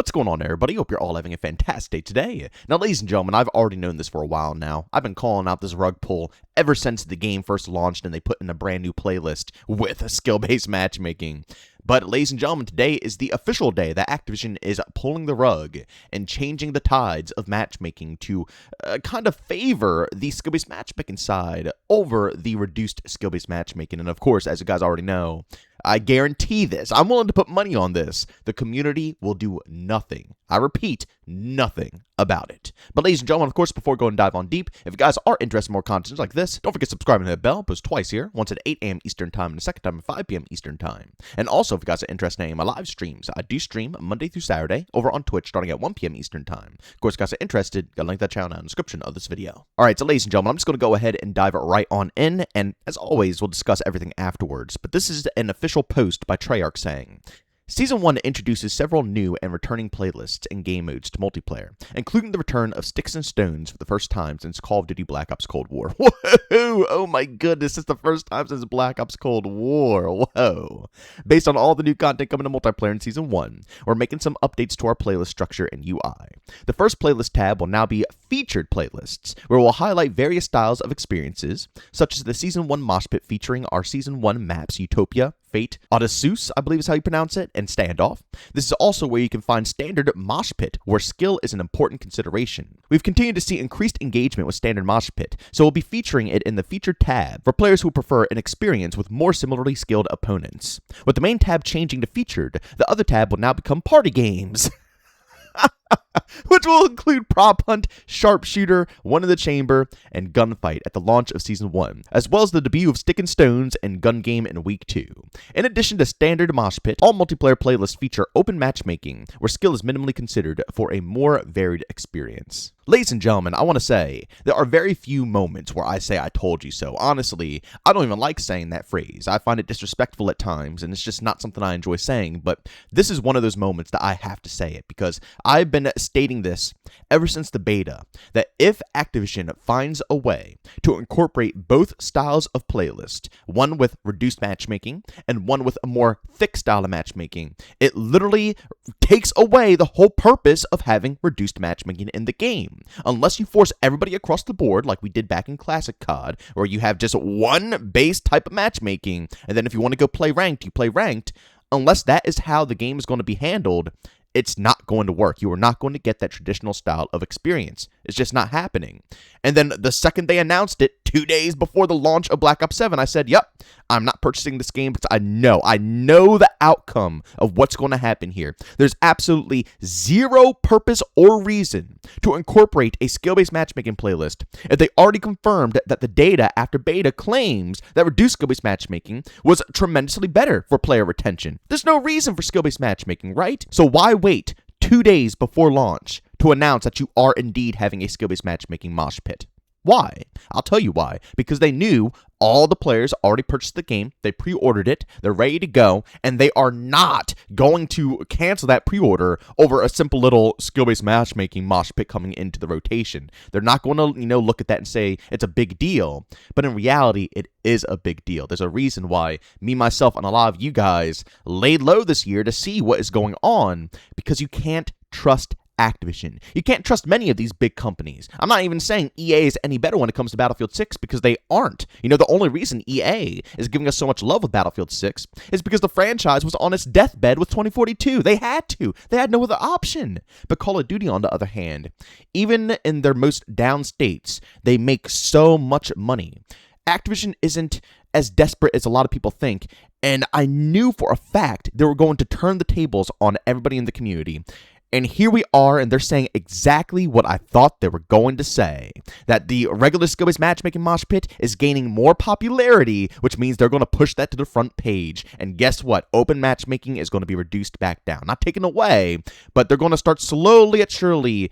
What's going on, everybody? Hope you're all having a fantastic day today. Now, ladies and gentlemen, I've already known this for a while now. I've been calling out this rug pull ever since the game first launched and they put in a brand new playlist with skill-based matchmaking. But, ladies and gentlemen, today is the official day that Activision is pulling the rug and changing the tides of matchmaking to kind of favor the skill-based matchmaking side over the reduced skill-based matchmaking. And, of course, as you guys already know, I guarantee this. I'm willing to put money on this. The community will do nothing. I repeat, nothing about it. But ladies and gentlemen, of course, before going dive on deep, if you guys are interested in more content like this, don't forget to subscribe and hit the bell. Post twice here, once at 8 a.m. Eastern Time and the second time at 5 p.m. Eastern Time. And also, if you guys are interested in any of my live streams, I do stream Monday through Saturday over on Twitch starting at 1 p.m. Eastern Time. Of course, if you guys are interested, got a link to that channel down in the description of this video. All right, so ladies and gentlemen, I'm just going to go ahead and dive right on in, and as always, we'll discuss everything afterwards. But this is an official post by Treyarch saying, Season 1 introduces several new and returning playlists and game modes to multiplayer, including the return of Sticks and Stones for the first time since Call of Duty Black Ops Cold War. Whoa! Oh my goodness, it's the first time since Black Ops Cold War. Whoa! Based on all the new content coming to multiplayer in Season 1, we're making some updates to our playlist structure and UI. The first playlist tab will now be Featured Playlists, where we'll highlight various styles of experiences, such as the Season 1 Mosh Pit featuring our Season 1 maps Utopia, Fate, Odysseus, I believe is how you pronounce it, and Standoff. This is also where you can find Standard Mosh Pit, where skill is an important consideration. We've continued to see increased engagement with Standard Mosh Pit, so we'll be featuring it in the Featured tab for players who prefer an experience with more similarly skilled opponents. With the main tab changing to Featured, the other tab will now become Party Games. Which will include Prop Hunt, Sharpshooter, One in the Chamber, and Gunfight at the launch of Season 1, as well as the debut of Stick and Stones and Gun Game in Week 2. In addition to Standard Mosh Pit, all multiplayer playlists feature open matchmaking, where skill is minimally considered for a more varied experience. Ladies and gentlemen, I want to say, there are very few moments where I say I told you so. Honestly, I don't even like saying that phrase. I find it disrespectful at times, and it's just not something I enjoy saying, but this is one of those moments that I have to say it, because I've been stating this ever since the beta, that if Activision finds a way to incorporate both styles of playlist, one with reduced matchmaking and one with a more thick style of matchmaking, it literally takes away the whole purpose of having reduced matchmaking in the game. Unless you force everybody across the board like we did back in Classic COD, where you have just one base type of matchmaking, and then if you want to go play ranked, you play ranked. Unless that is how the game is going to be handled, it's not going to work. You are not going to get that traditional style of experience. It's just not happening. And then the second they announced it, 2 days before the launch of Black Ops 7, I said, yep, I'm not purchasing this game because I know the outcome of what's going to happen here. There's absolutely zero purpose or reason to incorporate a skill-based matchmaking playlist if they already confirmed that the data after beta claims that reduced skill-based matchmaking was tremendously better for player retention. There's no reason for skill-based matchmaking, right? So why wait 2 days before launch to announce that you are indeed having a skill-based matchmaking mosh pit? Why? I'll tell you why. Because they knew all the players already purchased the game, they pre-ordered it, they're ready to go, and they are not going to cancel that pre-order over a simple little skill-based matchmaking mosh pit coming into the rotation. They're not going to, look at that and say it's a big deal, but in reality, it is a big deal. There's a reason why me, myself, and a lot of you guys laid low this year to see what is going on, because you can't trust Activision. You can't trust many of these big companies. I'm not even saying EA is any better when it comes to Battlefield 6 because they aren't. The only reason EA is giving us so much love with Battlefield 6 is because the franchise was on its deathbed with 2042. They had to. They had no other option. But Call of Duty, on the other hand, even in their most down states, they make so much money. Activision isn't as desperate as a lot of people think, and I knew for a fact they were going to turn the tables on everybody in the community. And here we are, and they're saying exactly what I thought they were going to say. That the regular skill-based matchmaking mosh pit is gaining more popularity, which means they're going to push that to the front page. And guess what? Open matchmaking is going to be reduced back down. Not taken away, but they're going to start slowly but surely,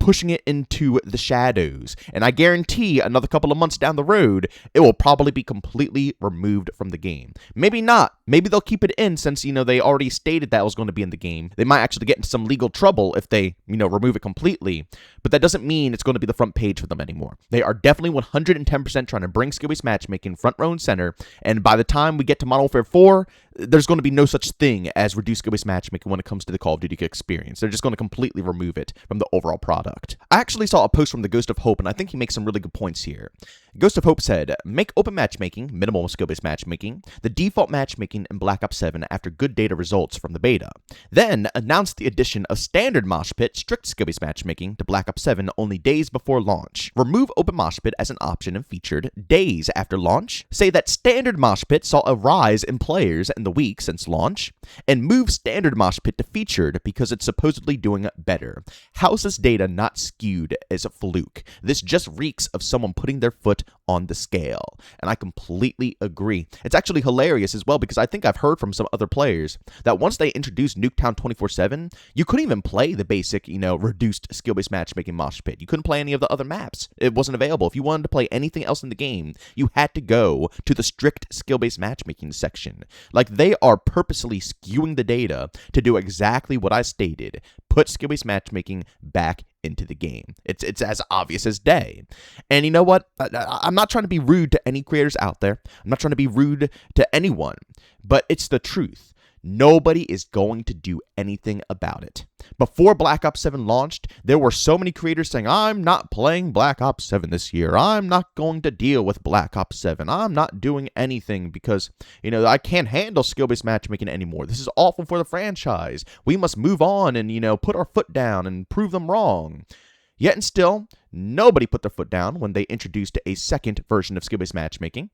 pushing it into the shadows. And I guarantee another couple of months down the road, it will probably be completely removed from the game. Maybe not. Maybe they'll keep it in since, they already stated that it was going to be in the game. They might actually get into some legal trouble if they, remove it completely. But that doesn't mean it's going to be the front page for them anymore. They are definitely 110% trying to bring skill-based matchmaking front row and center. And by the time we get to Modern Warfare 4, there's going to be no such thing as reduced skill-based matchmaking when it comes to the Call of Duty experience. They're just going to completely remove it from the overall product. I actually saw a post from the Ghost of Hope, and I think he makes some really good points here. Ghost of Hope said, make open matchmaking, minimal skill-based matchmaking, the default matchmaking in Black Ops 7 after good data results from the beta. Then announce the addition of standard mosh pit, strict skill-based matchmaking to Black Ops 7 only days before launch. Remove open mosh pit as an option and featured days after launch. Say that standard mosh pit saw a rise in players in the week since launch, and move standard mosh pit to featured because it's supposedly doing better. How's this data not skewed as a fluke? This just reeks of someone putting their foot on the scale, and I completely agree. It's actually hilarious as well, because I think I've heard from some other players that once they introduced Nuketown 24/7, you couldn't even play the basic, reduced skill-based matchmaking mosh pit. You couldn't play any of the other maps. It wasn't available. If you wanted to play anything else in the game, you had to go to the strict skill-based matchmaking section. Like, they are purposely skewing the data to do exactly what I stated. Put skill-based matchmaking back into the game. It's as obvious as day. And you know what? I'm not trying to be rude to any creators out there. I'm not trying to be rude to anyone, but it's the truth. Nobody is going to do anything about it. Before Black Ops 7 launched, there were so many creators saying, I'm not playing Black Ops 7 this year. I'm not going to deal with Black Ops 7. I'm not doing anything because, I can't handle skill-based matchmaking anymore. This is awful for the franchise. We must move on and, put our foot down and prove them wrong. Yet and still, nobody put their foot down when they introduced a second version of skill-based matchmaking.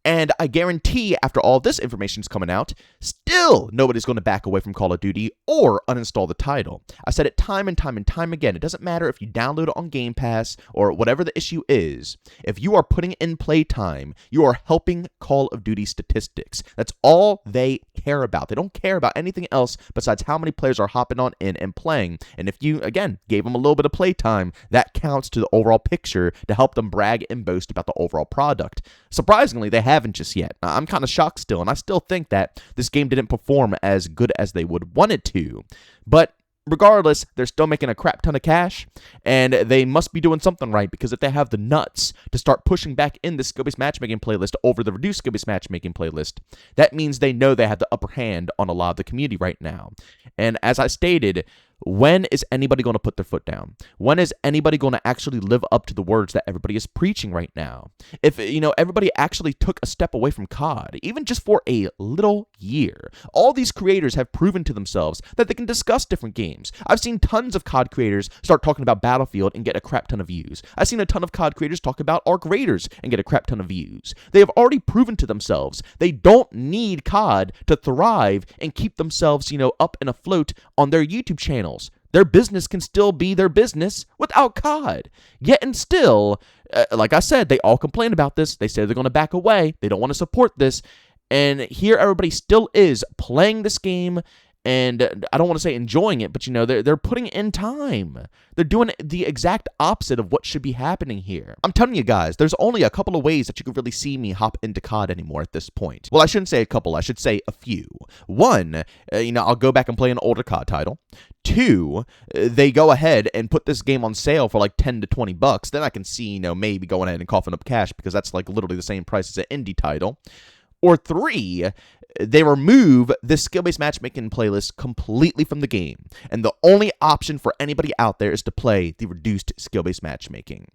And I guarantee after all this information is coming out, still nobody's going to back away from Call of Duty or uninstall the title. I said it time and time and time again. It doesn't matter if you download it on Game Pass or whatever the issue is. If you are putting in play time, you are helping Call of Duty statistics. That's all they care about. They don't care about anything else besides how many players are hopping on in and playing. And if you, again, gave them a little bit of play time, that counts to the overall picture to help them brag and boast about the overall product. Surprisingly, they haven't just yet. I'm kind of shocked still, and I still think that this game didn't perform as good as they would want it to. But regardless, they're still making a crap ton of cash, and they must be doing something right, because if they have the nuts to start pushing back in the skill-based matchmaking playlist over the reduced skill-based matchmaking playlist, that means they know they have the upper hand on a lot of the community right now. And as I stated, when is anybody going to put their foot down? When is anybody going to actually live up to the words that everybody is preaching right now? If, everybody actually took a step away from COD, even just for a little year, all these creators have proven to themselves that they can discuss different games. I've seen tons of COD creators start talking about Battlefield and get a crap ton of views. I've seen a ton of COD creators talk about Arc Raiders and get a crap ton of views. They have already proven to themselves they don't need COD to thrive and keep themselves, up and afloat on their YouTube channels. Their business can still be their business without COD. Yet and still, like I said, they all complain about this. They say they're going to back away. They don't want to support this. And here everybody still is playing this game, and I don't want to say enjoying it, but they're putting in time. They're doing the exact opposite of what should be happening here. I'm telling you guys, there's only a couple of ways that you can really see me hop into COD anymore at this point. Well, I shouldn't say a couple, I should say a few. One, I'll go back and play an older COD title. Two, they go ahead and put this game on sale for like 10 to 20 bucks. Then I can see, maybe going ahead and coughing up cash, because that's like literally the same price as an indie title. Or three, they remove this skill-based matchmaking playlist completely from the game, and the only option for anybody out there is to play the reduced skill-based matchmaking.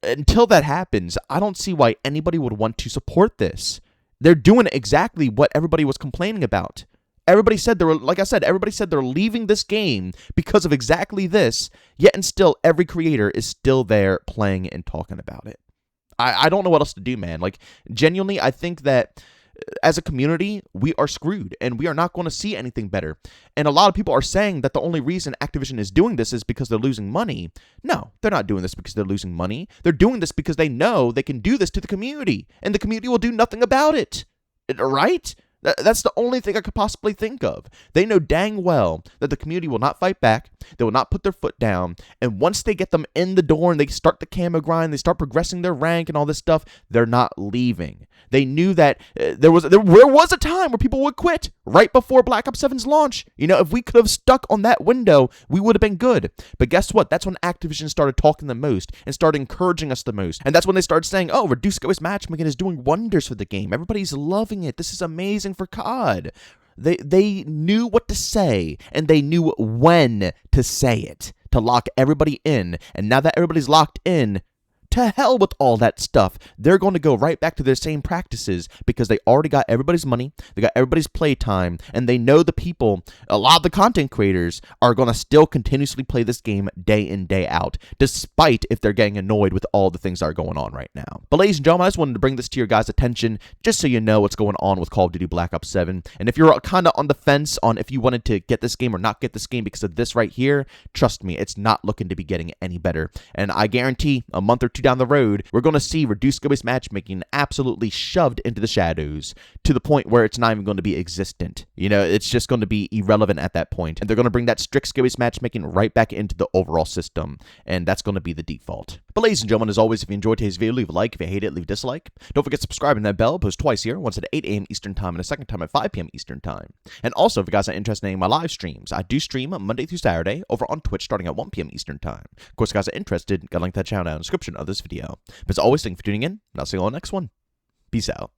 Until that happens, I don't see why anybody would want to support this. They're doing exactly what everybody was complaining about. Everybody said everybody said they're leaving this game because of exactly this, yet and still every creator is still there playing and talking about it. I don't know what else to do, man. Like, genuinely, I think that as a community, we are screwed, and we are not going to see anything better. And a lot of people are saying that the only reason Activision is doing this is because they're losing money. No, they're not doing this because they're losing money. They're doing this because they know they can do this to the community, and the community will do nothing about it. Right? That's the only thing I could possibly think of. They know dang well that the community will not fight back. They will not put their foot down. And once they get them in the door and they start the camo grind, they start progressing their rank and all this stuff, they're not leaving. They knew that there was a time where people would quit right before Black Ops 7's launch. If we could have stuck on that window, we would have been good. But guess what? That's when Activision started talking the most and started encouraging us the most. And that's when they started saying, oh, reduced skill-based matchmaking is doing wonders for the game. Everybody's loving it. This is amazing reason for COD. They knew what to say, and they knew when to say it to lock everybody in. And now that everybody's locked in, to hell with all that stuff. They're going to go right back to their same practices because they already got everybody's money, they got everybody's play time, and they know the people, a lot of the content creators, are going to still continuously play this game day in, day out, despite if they're getting annoyed with all the things that are going on right now. But ladies and gentlemen, I just wanted to bring this to your guys' attention just so you know what's going on with Call of Duty Black Ops 7. And if you're kind of on the fence on if you wanted to get this game or not get this game because of this right here, trust me, it's not looking to be getting any better. And I guarantee a month or two down the road, we're going to see reduced skill-based matchmaking absolutely shoved into the shadows to the point where it's not even going to be existent. You know, it's just going to be irrelevant at that point. And they're going to bring that strict skill-based matchmaking right back into the overall system. And that's going to be the default. But ladies and gentlemen, as always, if you enjoyed today's video, leave a like. If you hate it, leave a dislike. Don't forget to subscribe and that bell. Post twice here, once at 8 a.m. Eastern Time and a second time at 5 p.m. Eastern Time. And also, if you guys are interested in my live streams, I do stream Monday through Saturday over on Twitch starting at 1 p.m. Eastern Time. Of course, if you guys are interested, got a link to that channel down in the description of this video. But as always, thank you for tuning in, and I'll see you all in the next one. Peace out.